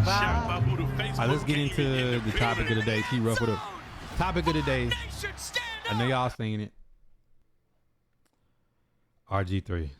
right, let's get into the topic of the day. She ruffled up. Topic of the day. I know y'all seen it. RG3.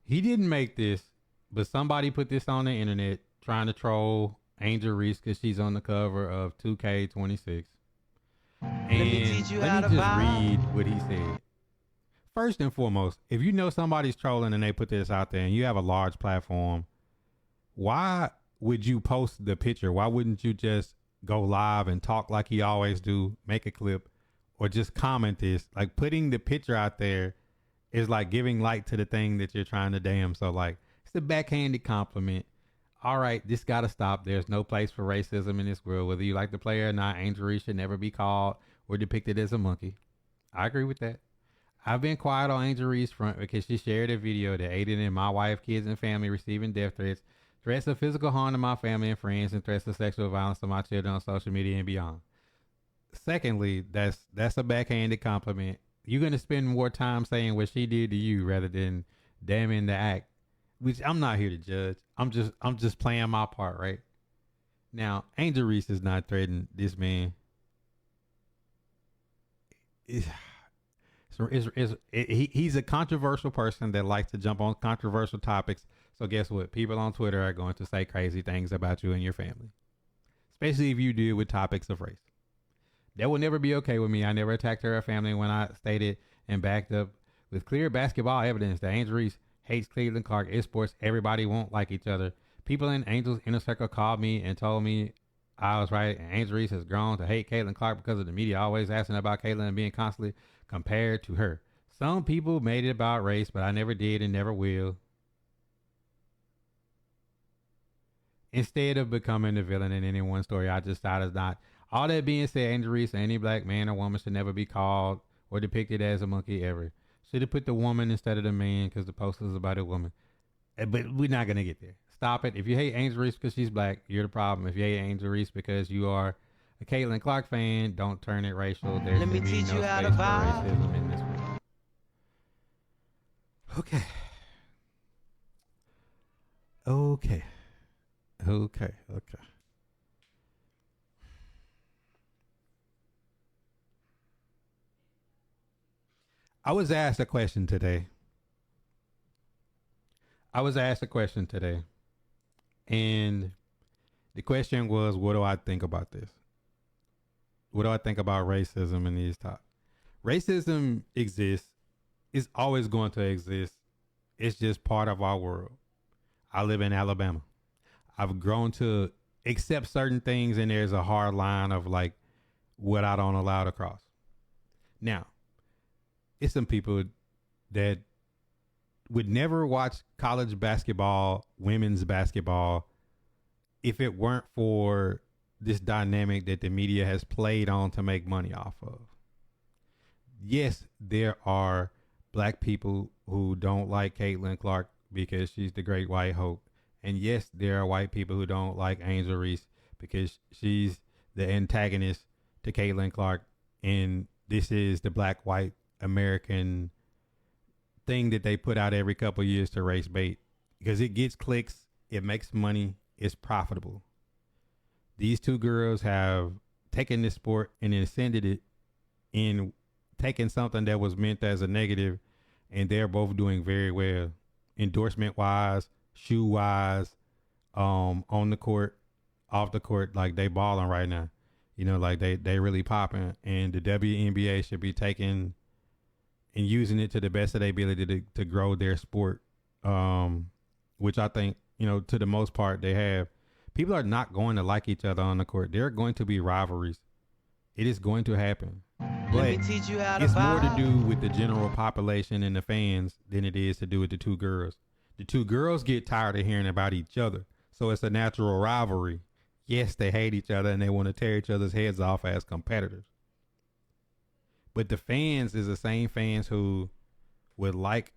He didn't make this, but somebody put this on the internet trying to troll Angel Reese because she's on the cover of 2K26. And let me just read what he said. First and foremost, if you know somebody's trolling and they put this out there and you have a large platform, why would you post the picture? Why wouldn't you just go live and talk like you always do, make a clip, or just comment this? Like, putting the picture out there is like giving light to the thing that you're trying to damn. So like, it's a backhanded compliment. All right, this got to stop. There's no place for racism in this world. Whether you like the player or not, Angel Reese should never be called or depicted as a monkey. I agree with that. I've been quiet on Angel Reese's front because she shared a video that aided in my wife, kids, and family receiving death threats, threats of physical harm to my family and friends, and threats of sexual violence to my children on social media and beyond. Secondly, that's a backhanded compliment. You're going to spend more time saying what she did to you rather than damning the act, which I'm not here to judge. I'm just playing my part, right? Now, Angel Reese is not threatening this man. He's a controversial person that likes to jump on controversial topics. So guess what? People on Twitter are going to say crazy things about you and your family, especially if you deal with topics of race. That will never be okay with me. I never attacked her or family when I stated and backed up with clear basketball evidence that Angel Reese hates Cleveland Clark. It's sports. Everybody won't like each other. People in Angel's inner circle called me and told me I was right. And Angel Reese has grown to hate Caitlin Clark because of the media always asking about Caitlin and being constantly compared to her. Some people made it about race, but I never did and never will. Instead of becoming the villain in any one story, I just decided not. All that being said, Angel Reese or any black man or woman should never be called or depicted as a monkey ever. Should have put the woman instead of the man because the post is about a woman. But we're not going to get there. Stop it. If you hate Angel Reese because she's black, you're the problem. If you hate Angel Reese because you are a Caitlin Clark fan, don't turn it racial. There's going to be no space for racism in this world. Okay. I was asked a question today. And the question was, what do I think about this? What do I think about racism in these topics? Racism exists. It's always going to exist. It's just part of our world. I live in Alabama. I've grown to accept certain things, and there's a hard line of like what I don't allow to cross. Now, it's some people that would never watch college basketball, women's basketball, if it weren't for this dynamic that the media has played on to make money off of. Yes, there are black people who don't like Caitlin Clark because she's the great white hope. And yes, there are white people who don't like Angel Reese because she's the antagonist to Caitlin Clark. And this is the black, white, American thing that they put out every couple of years to race bait because it gets clicks, it makes money, it's profitable. These two girls have taken this sport and ascended it in taking something that was meant as a negative, and they're both doing very well, endorsement wise, shoe wise, on the court, off the court. Like, they balling right now, you know, like they really popping, and the WNBA should be taking and using it to the best of their ability to grow their sport, which I think, you know, to the most part they have. People are not going to like each other on the court. There are going to be rivalries. It is going to happen. But it's more to do with the general population and the fans than it is to do with the two girls. The two girls get tired of hearing about each other, so it's a natural rivalry. Yes, they hate each other and they want to tear each other's heads off as competitors. But the fans is the same fans who would like,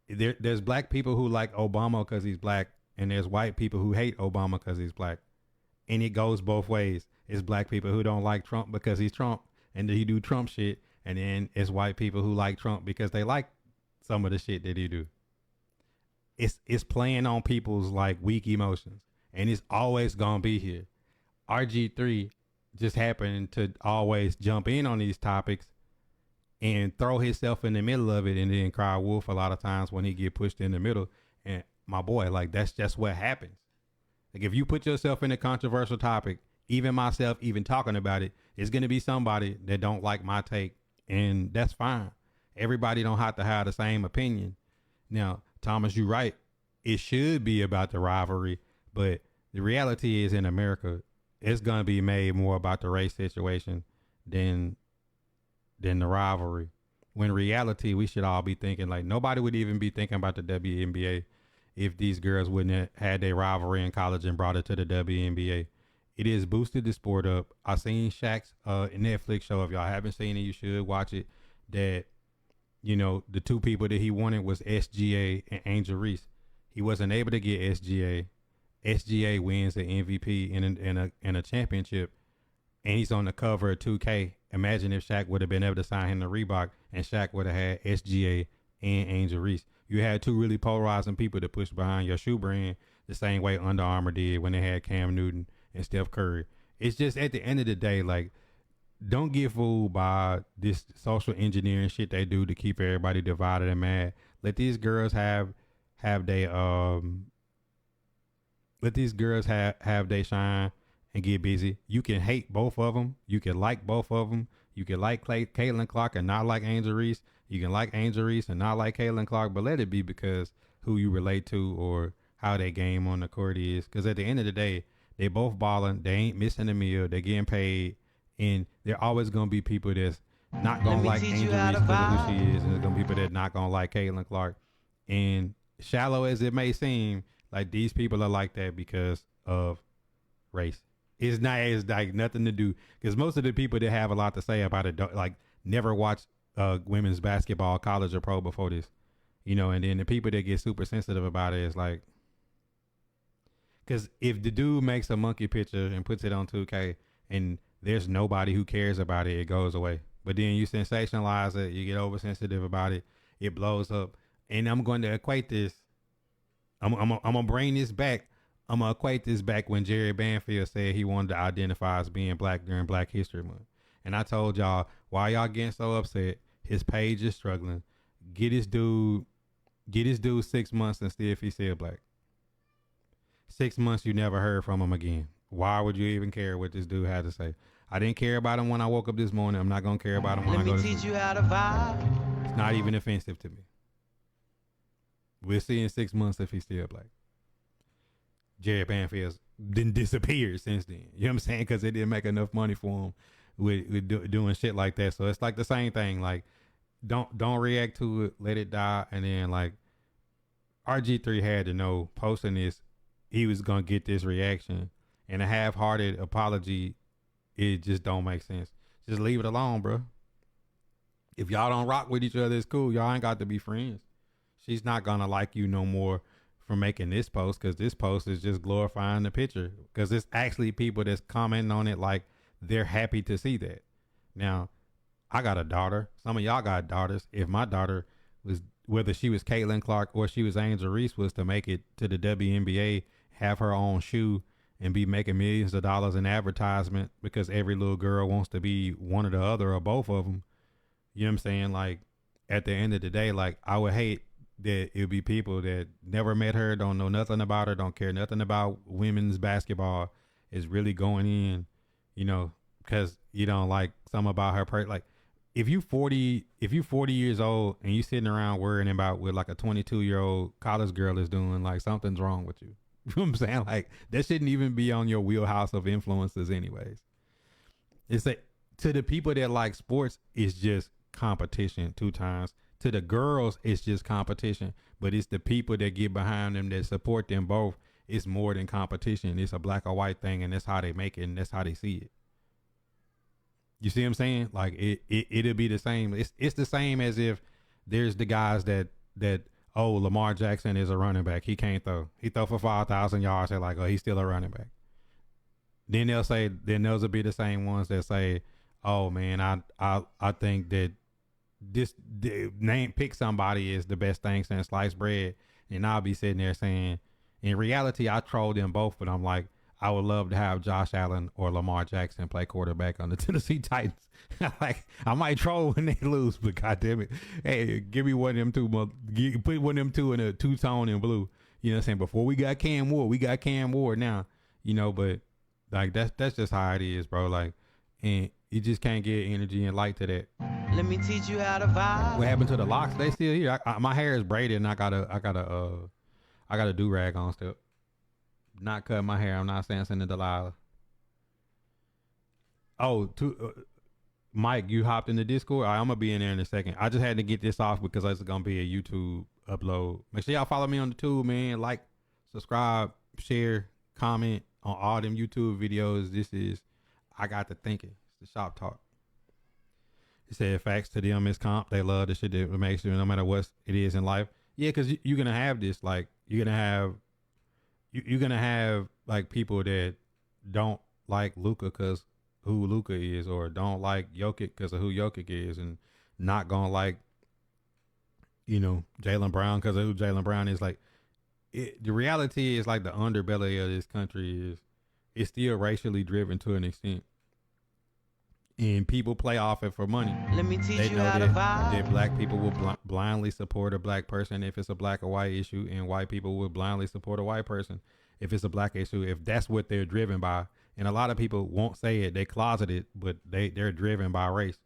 there's black people who like Obama because he's black, and there's white people who hate Obama because he's black. And it goes both ways. It's black people who don't like Trump because he's Trump and he do Trump shit. And then it's white people who like Trump because they like some of the shit that he do. it's playing on people's like weak emotions, and it's always gonna be here. RG3 just happened to always jump in on these topics and throw himself in the middle of it, and then cry wolf a lot of times when he get pushed in the middle. And my boy, like that's just what happens. Like if you put yourself in a controversial topic, even myself, even talking about it, it's gonna be somebody that don't like my take, and that's fine. Everybody don't have to have the same opinion. Now, Thomas, you're right. It should be about the rivalry, but the reality is in America, it's gonna be made more about the race situation than the rivalry. When reality, we should all be thinking like nobody would even be thinking about the WNBA if these girls wouldn't have had their rivalry in college and brought it to the WNBA. It has boosted the sport up. I seen Shaq's Netflix show. If y'all haven't seen it, you should watch it. That the two people that he wanted was SGA and Angel Reese. He wasn't able to get SGA. SGA wins the MVP in a championship, and he's on the cover of 2K. Imagine if Shaq would have been able to sign him to Reebok, and Shaq would have had SGA and Angel Reese. You had two really polarizing people to push behind your shoe brand the same way Under Armour did when they had Cam Newton and Steph Curry. It's just at the end of the day, like, don't get fooled by this social engineering shit they do to keep everybody divided and mad. Let these girls have they shine and get busy. You can hate both of them. You can like both of them. You can like Caitlin Clark and not like Angel Reese. You can like Angel Reese and not like Caitlin Clark, but let it be because who you relate to or how they game on the court is. Because at the end of the day, they both balling. They ain't missing a meal. They're getting paid. And there always going to be people that's not going to like Angel Reese because of who she is. And there's going to be people that not going to like Caitlin Clark. And shallow as it may seem, like these people are like that because of race. It's like nothing to do, because most of the people that have a lot to say about it don't, like, never watched women's basketball, college or pro before this, and then the people that get super sensitive about it is like, because if the dude makes a monkey picture and puts it on 2K and there's nobody who cares about it, it goes away. But then you sensationalize it, you get oversensitive about it, it blows up. And I'm going to equate this. I'm gonna bring this back. I'm going to equate this back when Jerry Banfield said he wanted to identify as being black during Black History Month. And I told y'all, why y'all getting so upset? His page is struggling. Get this dude 6 months and see if he's still black. 6 months, you never heard from him again. Why would you even care what this dude had to say? I didn't care about him when I woke up this morning. I'm not going to care about him when I go to sleep. Let me teach you how to vibe. It's not even offensive to me. We'll see in 6 months if he's still black. Jerry Banfield's didn't disappear since then. You know what I'm saying? Because they didn't make enough money for him with doing shit like that. So it's like the same thing. Like, don't react to it. Let it die. And then, like, RG3 had to know posting this, he was going to get this reaction. And a half-hearted apology, it just don't make sense. Just leave it alone, bro. If y'all don't rock with each other, it's cool. Y'all ain't got to be friends. She's not going to like you no more for making this post, because this post is just glorifying the picture, because it's actually people that's commenting on it like they're happy to see that. Now, I got a daughter. Some of y'all got daughters. If my daughter was, whether she was Caitlin Clark or she was Angel Reese, was to make it to the WNBA, have her own shoe, and be making millions of dollars in advertisement because every little girl wants to be one or the other or both of them. You know what I'm saying? Like, at the end of the day, like, I would hate that it would be people that never met her, don't know nothing about her, don't care nothing about women's basketball, is really going in, because you don't like something about her. Like, if you 40 years old and you sitting around worrying about what like a 22-year-old college girl is doing, like, something's wrong with you. You know what I'm saying? Like, that shouldn't even be on your wheelhouse of influences anyways. It's like, to the people that like sports, it's just competition 2 times. To the girls, it's just competition. But it's the people that get behind them that support them both. It's more than competition. It's a black or white thing, and that's how they make it, and that's how they see it. You see what I'm saying? Like, it'll be the same. It's the same as if there's the guys that oh, Lamar Jackson is a running back. He can't throw. He throw for 5,000 yards. They're like, oh, he's still a running back. Then those will be the same ones that say, oh man, I think that pick somebody is the best thing since sliced bread. And I'll be sitting there saying, in reality, I troll them both, but I'm like, I would love to have Josh Allen or Lamar Jackson play quarterback on the Tennessee Titans. Like, I might troll when they lose, but goddamn it, hey, give me one of them two. Put one of them two in a two-tone in blue. You know what I'm saying? Before we got Cam Ward, we got Cam Ward now. You know, but like that's just how it is, bro. Like, and you just can't get energy and light to that. Let me teach you how to vibe. What happened to the locks? They still here. My hair is braided, and I got a do rag on still. Not cutting my hair. I'm not Samson and Delilah. Oh, Mike, you hopped in the Discord. All right, I'm gonna be in there in a second. I just had to get this off because it's gonna be a YouTube upload. Make sure y'all follow me on the tube, man. Like, subscribe, share, comment on all them YouTube videos. This is I got to thinking. It's the shop talk. He said facts to them is comp. They love the shit that makes you no matter what it is in life. Yeah, because you're gonna have this. Like, you're gonna have like people that don't like Luka because who Luka is, or don't like Jokic because of who Jokic is, and not gonna like, you know, Jaylen Brown because of who Jaylen Brown is. Like, the reality is, like, the underbelly of this country is it's still racially driven to an extent, and people play off it for money. Let me teach you how to vibe. That black people will blindly support a black person if it's a black or white issue, and white people will blindly support a white person if it's a black issue, if that's what they're driven by. And a lot of people won't say it, they closet it, but they're driven by race.